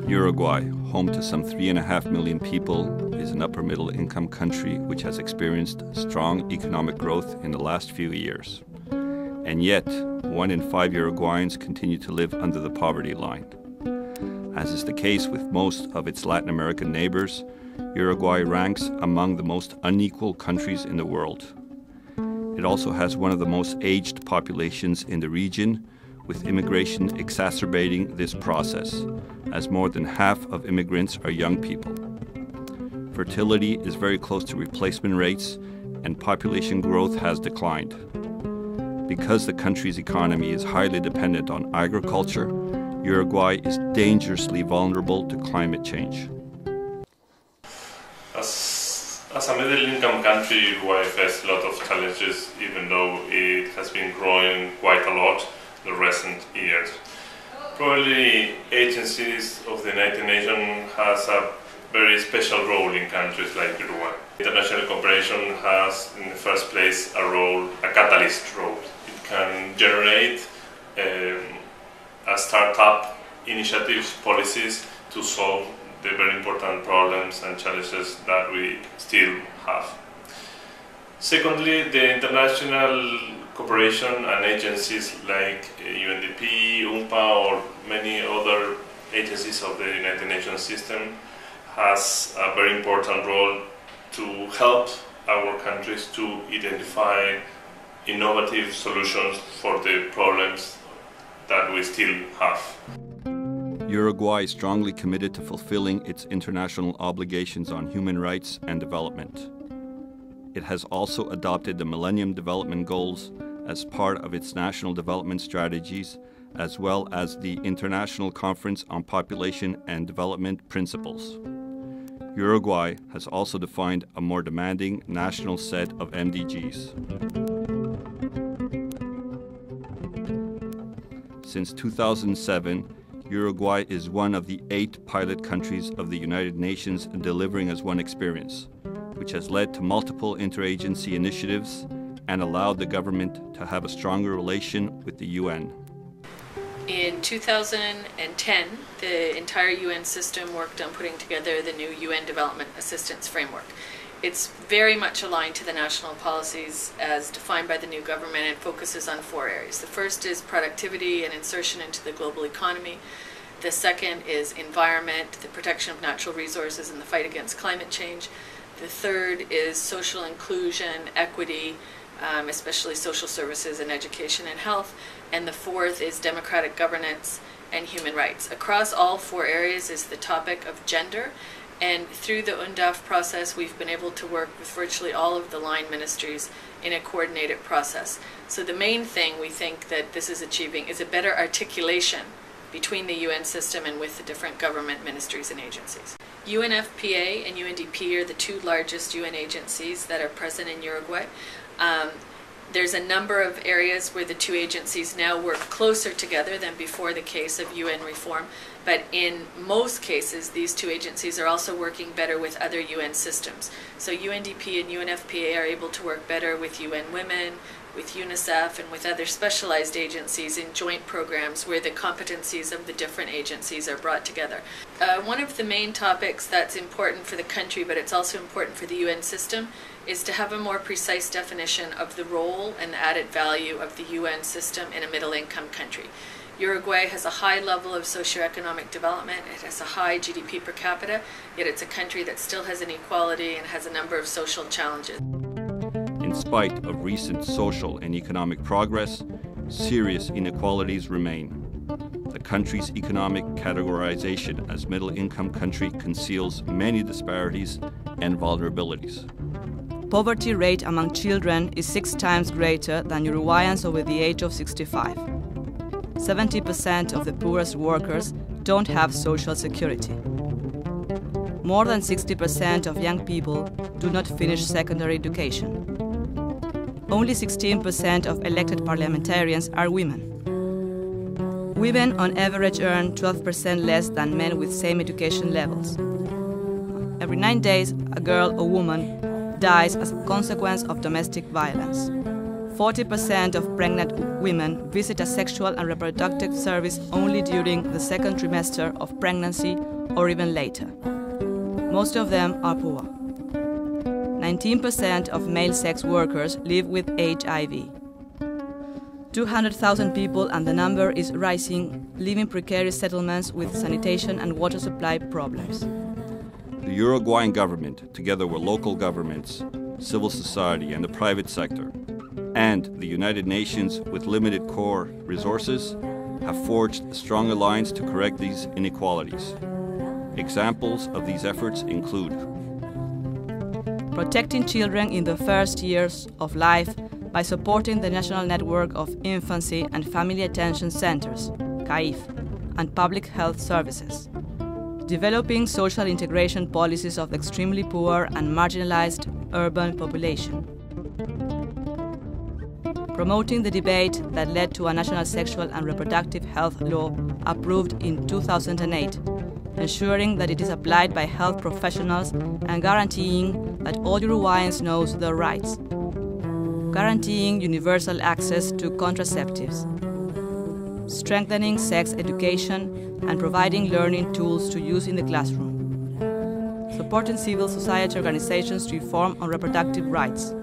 Uruguay, home to some 3.5 million people, is an upper middle income country which has experienced strong economic growth in the last few years. And yet, 1 in 5 Uruguayans continue to live under the poverty line. As is the case with most of its Latin American neighbors, Uruguay ranks among the most unequal countries in the world. It also has one of the most aged populations in the region, with immigration exacerbating this process, as more than half of immigrants are young people. Fertility is very close to replacement rates, and population growth has declined. Because the country's economy is highly dependent on agriculture, Uruguay is dangerously vulnerable to climate change. As a middle-income country, Uruguay faces a lot of challenges, even though it has been growing quite a lot in the recent years. Probably agencies of the United Nations has a very special role in countries like Uruguay. International cooperation has, in the first place, a catalyst role. It can generate a startup initiatives, policies to solve the very important problems and challenges that we still have. Secondly, the international cooperation and agencies like UNDP, UNFPA, or many other agencies of the United Nations system has a very important role to help our countries to identify innovative solutions for the problems that we still have. Uruguay is strongly committed to fulfilling its international obligations on human rights and development. It has also adopted the Millennium Development Goals as part of its national development strategies, as well as the International Conference on Population and Development Principles. Uruguay has also defined a more demanding national set of MDGs. Since 2007, Uruguay is one of the 8 pilot countries of the United Nations delivering as one experience, which has led to multiple interagency initiatives and allowed the government to have a stronger relation with the UN. In 2010, the entire UN system worked on putting together the new UN Development Assistance Framework. It's very much aligned to the national policies as defined by the new government and focuses on 4 areas. The first is productivity and insertion into the global economy. The second is environment, the protection of natural resources and the fight against climate change. The third is social inclusion, equity, especially social services and education and health. And the fourth is democratic governance and human rights. Across all 4 areas is the topic of gender. And through the UNDAF process, we've been able to work with virtually all of the line ministries in a coordinated process. So the main thing we think that this is achieving is a better articulation between the UN system and with the different government ministries and agencies. UNFPA and UNDP are the 2 largest UN agencies that are present in Uruguay. There's a number of areas where the 2 agencies now work closer together than before the case of UN reform, but in most cases these 2 agencies are also working better with other UN systems. So UNDP and UNFPA are able to work better with UN Women, with UNICEF, and with other specialized agencies in joint programs where the competencies of the different agencies are brought together. One of the main topics that's important for the country, but it's also important for the UN system, is to have a more precise definition of the role and the added value of the UN system in a middle-income country. Uruguay has a high level of socioeconomic development, it has a high GDP per capita, yet it's a country that still has inequality and has a number of social challenges. In spite of recent social and economic progress, serious inequalities remain. The country's economic categorization as middle-income country conceals many disparities and vulnerabilities. Poverty rate among children is 6 times greater than Uruguayans over the age of 65. 70% of the poorest workers don't have social security. more than 60% of young people do not finish secondary education. Only 16% of elected parliamentarians are women. Women on average earn 12% less than men with same education levels. Every 9 days, a girl or woman dies as a consequence of domestic violence. 40% of pregnant women visit a sexual and reproductive service only during the second trimester of pregnancy or even later. Most of them are poor. 19% of male sex workers live with HIV. 200,000 people, and the number is rising, live in precarious settlements with sanitation and water supply problems. The Uruguayan government, together with local governments, civil society and the private sector, and the United Nations with limited core resources, have forged a strong alliance to correct these inequalities. Examples of these efforts include protecting children in the first years of life by supporting the National Network of Infancy and Family Attention Centers, CAIF, and public health services. Developing social integration policies of the extremely poor and marginalized urban population. Promoting the debate that led to a national sexual and reproductive health law approved in 2008, ensuring that it is applied by health professionals and guaranteeing that all Uruguayans know their rights. Guaranteeing universal access to contraceptives. Strengthening sex education and providing learning tools to use in the classroom. Supporting civil society organizations to inform on reproductive rights.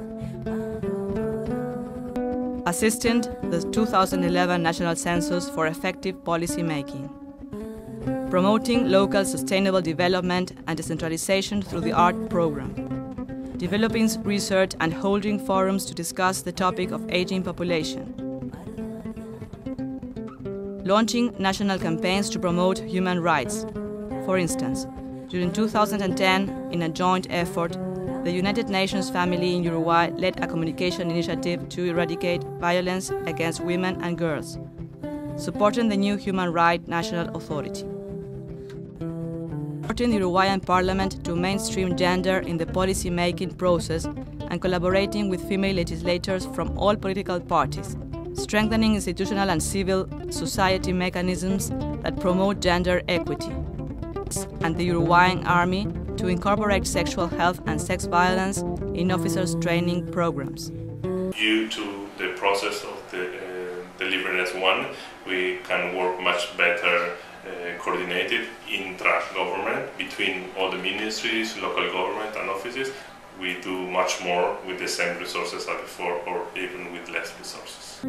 Assisting the 2011 National Census for effective policy making. Promoting local sustainable development and decentralization through the art program. Developing research and holding forums to discuss the topic of aging population. Launching national campaigns to promote human rights. For instance, during 2010, in a joint effort, the United Nations Family in Uruguay led a communication initiative to eradicate violence against women and girls, supporting the new Human Rights National Authority. Supporting the Uruguayan Parliament to mainstream gender in the policy-making process and collaborating with female legislators from all political parties, strengthening institutional and civil society mechanisms that promote gender equity, and the Uruguayan Army to incorporate sexual health and sex violence in officers' training programs. Due to the process of the delivering as one, we can work much better coordinated intra-government between all the ministries, local government and offices. We do much more with the same resources as before or even with less resources.